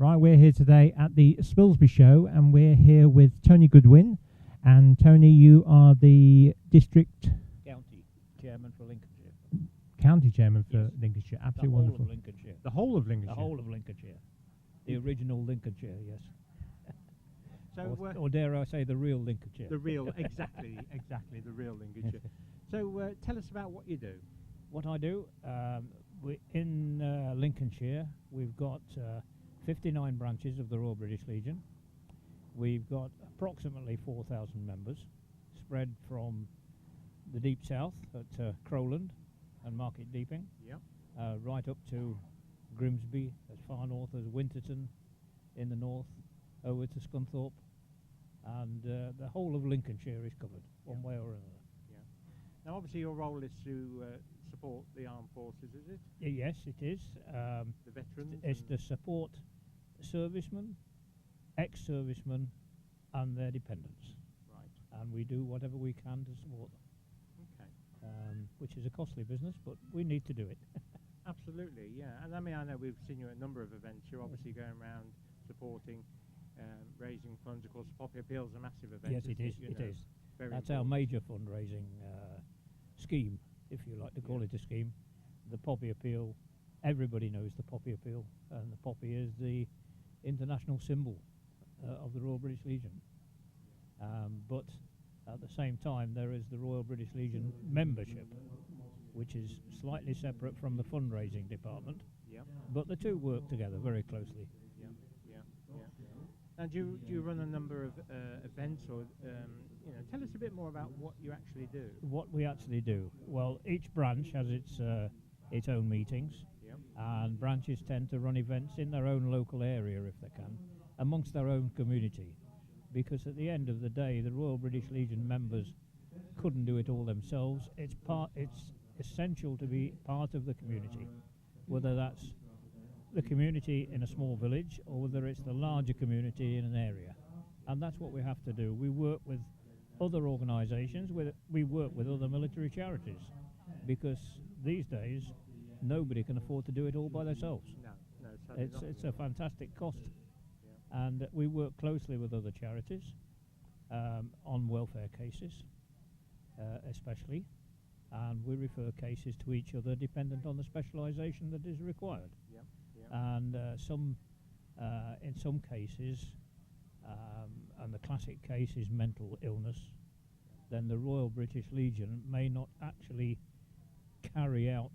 Right, we're here today at the Spilsby show, and we're here with Tony Goodwin. And Tony, you are the district County chairman for Lincolnshire. county chairman for Yes. Lincolnshire. Absolutely The wonderful. whole of Lincolnshire. The whole of Lincolnshire. The whole of Lincolnshire. The original Lincolnshire, yes. So Or dare I say the real Lincolnshire. the real, exactly, the real Lincolnshire. So tell us about what you do. What I do, in Lincolnshire, we've got 59 branches of the Royal British Legion. We've got approximately 4,000 members, spread from the deep south at Crowland and Market Deeping, right up to Grimsby, as far north as Winterton in the north, over to Scunthorpe, and the whole of Lincolnshire is covered, one way or another. Now, obviously, your role is to support the armed forces, is it? Yes, it is. The veterans? It's to support servicemen, ex-servicemen, and their dependents. Right. And we do whatever we can to support them. Okay. Which is a costly business, but we need to do it. Absolutely, yeah. And I mean, I know we've seen you at a number of events. You're obviously going around supporting, raising funds. Of course, Poppy Appeal is a massive event. Yes, it is. It is. Very That's our important. major fundraising scheme, if you like to call it a scheme. The Poppy Appeal, everybody knows the Poppy Appeal, and the poppy is the international symbol of the Royal British Legion. But at the same time, there is the Royal British Legion membership, which is slightly separate from the fundraising department. Yeah. But the two work together very closely. And do you run a number of events, or tell us a bit more about what you actually do. What we actually do? Well, each branch has its own meetings, and branches tend to run events in their own local area if they can, amongst their own community, because at the end of the day, the Royal British Legion members couldn't do it all themselves. It's essential to be part of the community, whether that's the community in a small village or whether it's the larger community in an area. And that's what we have to do. We work with other organisations, we work with other military charities, because these days nobody can afford to do it all by themselves. No, it's a fantastic cost. And we work closely with other charities on welfare cases, especially, and we refer cases to each other dependent on the specialisation that is required. And in some cases, and the classic case is mental illness, then the Royal British Legion may not actually carry out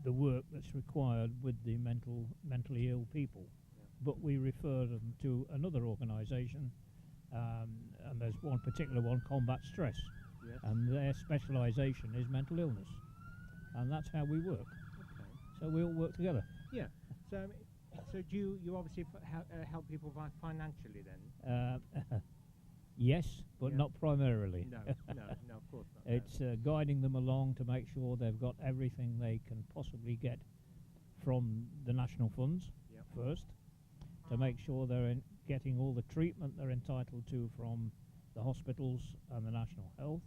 the work that's required with the mentally ill people, but we refer them to another organisation, and there's one particular one, Combat Stress, and their specialisation is mental illness, and that's how we work. So we all work together. Yeah. So do you obviously help people financially then? Yes, but not primarily. No, of course not. It's guiding them along to make sure they've got everything they can possibly get from the national funds first, to make sure they're getting all the treatment they're entitled to from the hospitals and the National Health.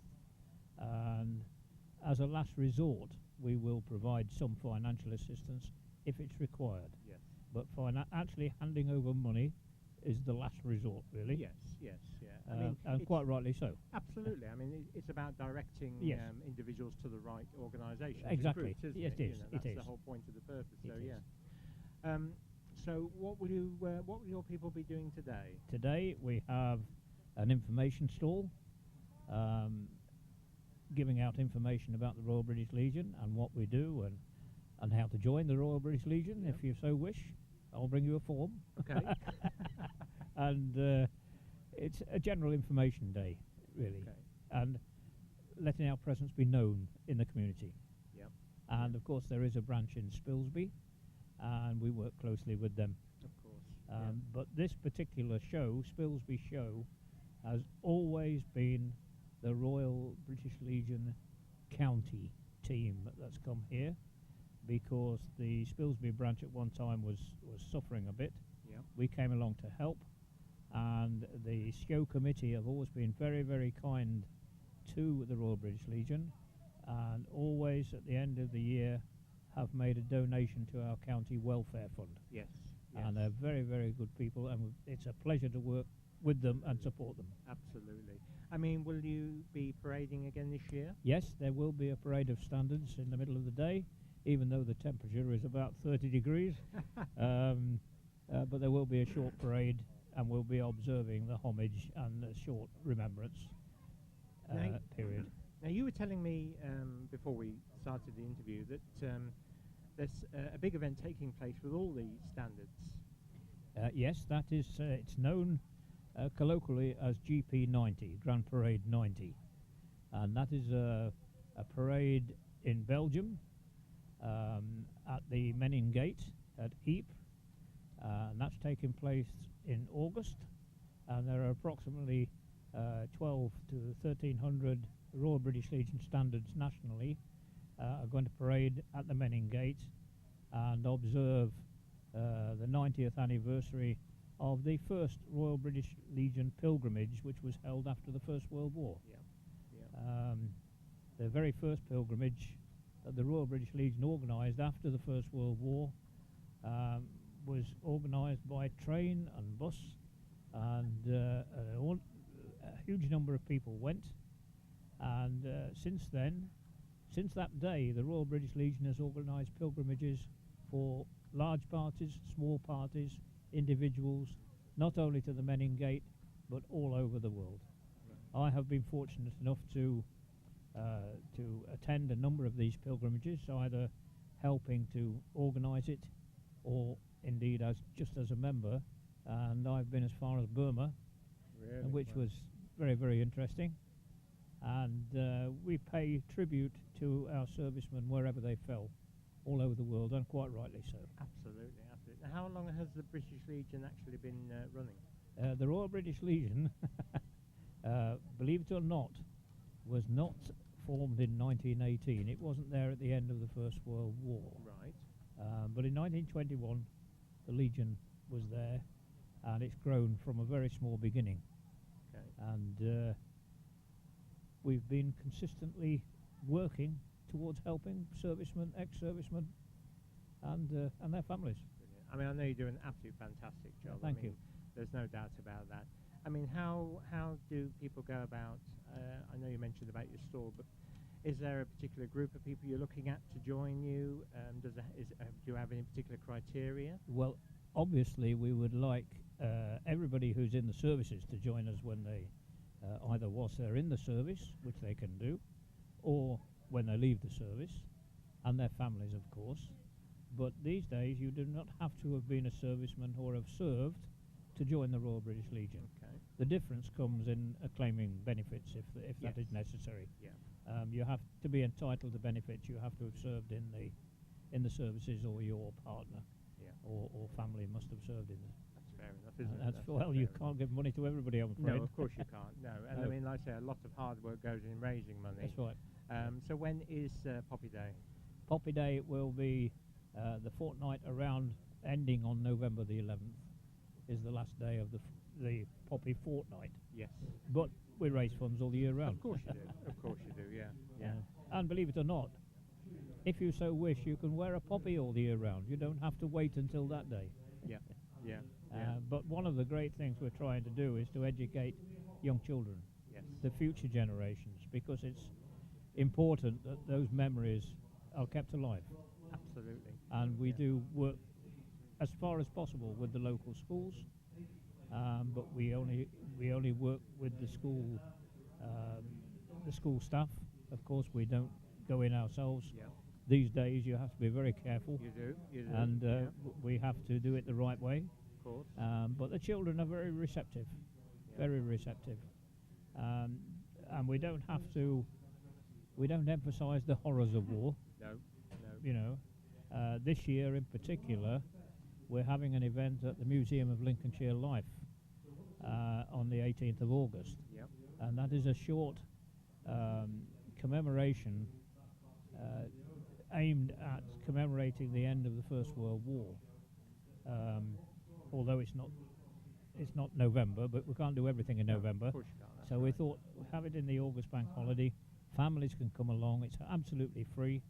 And as a last resort, we will provide some financial assistance if it's required. Yes. But actually handing over money is the last resort, really. Yes, yeah. I mean, and quite rightly so. Absolutely. I mean, it's about directing individuals to the right organisation. Exactly. Groups, Yes, it is. That's it is. the whole point of the purpose. So so what will your people be doing today? Today we have an information stall, giving out information about the Royal British Legion and what we do and how to join the Royal British Legion if you so wish. I'll bring you a form. Okay. And it's a general information day, really, and letting our presence be known in the community. And of course there is a branch in Spilsby, and we work closely with them. Of course. But this particular show, Spilsby Show, has always been the Royal British Legion county team that's come here, because the Spilsby branch at one time was suffering a bit. We came along to help, and the show committee have always been very, very kind to the Royal British Legion, and always at the end of the year have made a donation to our county welfare fund. Yes. And they're very, very good people, and it's a pleasure to work with them and support them. Absolutely. I mean, will you be parading again this year? Yes, there will be a parade of standards in the middle of the day, even though the temperature is about 30 degrees. But there will be a short parade, and we'll be observing the homage and the short remembrance period. Now, you were telling me before we started the interview that there's a big event taking place with all the standards. Yes, that is, it's known colloquially as GP 90, Grand Parade 90. And that is a parade in Belgium at the Menin Gate at Ypres. And that's taking place in August. And there are approximately 12 to 1,300 Royal British Legion standards nationally are going to parade at the Menin Gate and observe the 90th anniversary of the first Royal British Legion pilgrimage, which was held after the First World War. The very first pilgrimage that the Royal British Legion organised after the First World War was organised by train and bus, and a huge number of people went. And since that day, the Royal British Legion has organised pilgrimages for large parties, small parties, individuals, not only to the Menin Gate, but all over the world. I have been fortunate enough to attend a number of these pilgrimages, either helping to organise it, or indeed just as a member. And I've been as far as Burma, which was very, very interesting. And we pay tribute to our servicemen wherever they fell, all over the world, and quite rightly so. Absolutely, absolutely. Now, how long has the British Legion actually been running? The Royal British Legion, believe it or not, was not formed in 1918. It wasn't there at the end of the First World War. Right. But in 1921, the Legion was there, and it's grown from a very small beginning. Okay. And we've been consistently working towards helping servicemen, ex-servicemen, and their families. Brilliant. I mean, I know you do an absolute fantastic job. Thank I mean, you. There's no doubt about that. I mean, how do people go about? I know you mentioned about your store, but is there a particular group of people you're looking at to join you? Do you have any particular criteria? Well, obviously, we would like everybody who's in the services to join us when they either whilst they're in the service, which they can do, or when they leave the service, and their families, of course. But these days, you do not have to have been a serviceman or have served to join the Royal British Legion. Okay. The difference comes in claiming benefits, if Yes. that is necessary. Yeah. You have to be entitled to benefits. You have to have served in the services, or your partner or family must have served in it. That's fair enough, isn't it? That's well, you can't give money to everybody, I'm afraid. No, of course you can't. No, and I No. mean, like I say, a lot of hard work goes in raising money. That's right. So when is Poppy Day? Poppy Day will be the fortnight around, ending on November the 11th, is the last day of the Poppy fortnight. Yes. But we raise funds all year round. Of course you do. Of course you do. Yeah. Yeah. And believe it or not, if you so wish, you can wear a poppy all the year round. You don't have to wait until that day. Yeah. Yeah. Yeah. But one of the great things we're trying to do is to educate young children, Yes. the future generations, because it's important that those memories are kept alive. Absolutely. And we do work as far as possible with the local schools, but we only work with the school staff. Of course, we don't go in ourselves. Yeah. These days, you have to be very careful, You do. You do. and yeah. we have to do it the right way. Of course. But the children are very receptive, Yeah. very receptive, and we don't have to. We don't emphasise the horrors of war. No. No. You know, this year in particular, we're having an event at the Museum of Lincolnshire Life on the 18th of August, Yep. and that is a short commemoration aimed at commemorating the end of the First World War. Although it's not November, but we can't do everything in November. Of course you can't. That's So we right. thought we'd have it in the August bank holiday. Families can come along. It's absolutely free.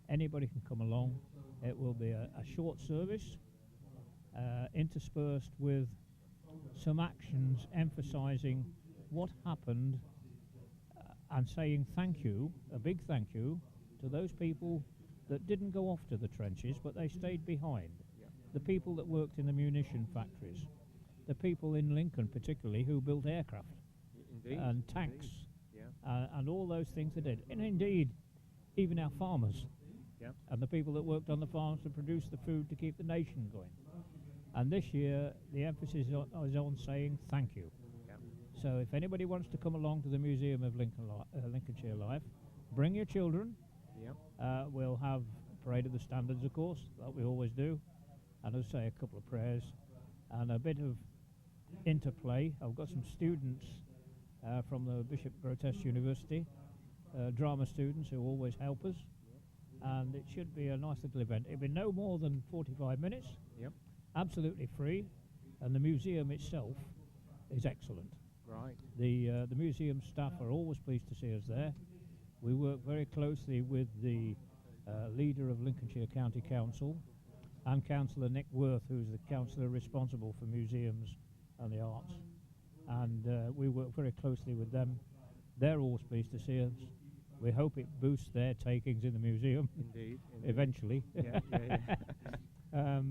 Anybody can come along. It will be a short service, interspersed with some actions emphasising what happened and saying thank you, a big thank you, to those people that didn't go off to the trenches, but they stayed behind. Yep. The people that worked in the munition factories, the people in Lincoln particularly who built aircraft Indeed. and tanks, Indeed. Yeah. and all those things they did. And indeed, even our farmers Yep. and the people that worked on the farms to produce the food to keep the nation going. And this year, the emphasis is on saying thank you. Yep. So if anybody wants to come along to the Museum of Lincolnshire Life, bring your children. Yep. We'll have Parade of the Standards, of course, that we always do, and I'll say a couple of prayers and a bit of interplay. I've got some students from the Bishop Grotesque University, drama students who always help us, and it should be a nice little event. It'll be no more than 45 minutes, Yep. absolutely free, and the museum itself is excellent. Right. The museum staff are always pleased to see us there. We work very closely with the leader of Lincolnshire County Council and Councillor Nick Worth, who's the councillor responsible for museums and the arts. And we work very closely with them. They're always pleased to see us. We hope it boosts their takings in the museum. Indeed. Eventually. Yeah, yeah, yeah.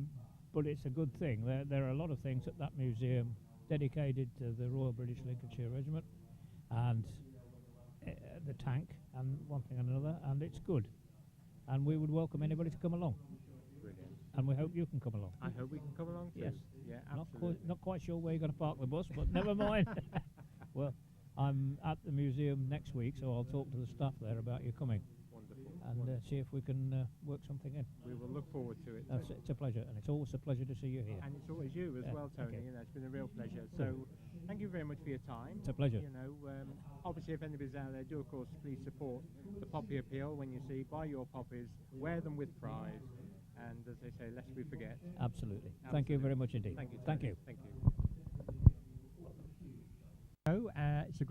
But it's a good thing. There are a lot of things at that museum dedicated to the Royal British Lincolnshire Regiment and the tank and one thing and another, and it's good. And we would welcome anybody to come along. Brilliant. And we hope you can come along. I hope we can come along too. Yes. Yeah, Not absolutely. not quite sure where you're going to park the bus, but never mind. Well, I'm at the museum next week, so I'll talk to the staff there about you coming Wonderful. and Wonderful. see if we can work something in. We will look forward to it. It's a pleasure, and it's always a pleasure to see you here. And it's always you as Yeah, well, Tony. okay. You know, it's been a real pleasure. So, thank you very much for your time. It's a pleasure. You know, obviously, if anybody's out there, do of course please support the Poppy Appeal. When you see, buy your poppies, wear them with pride, and as they say, lest we forget. Absolutely. Thank you very much indeed. Thank you. Thank Tony. you. Thank you. So, it's a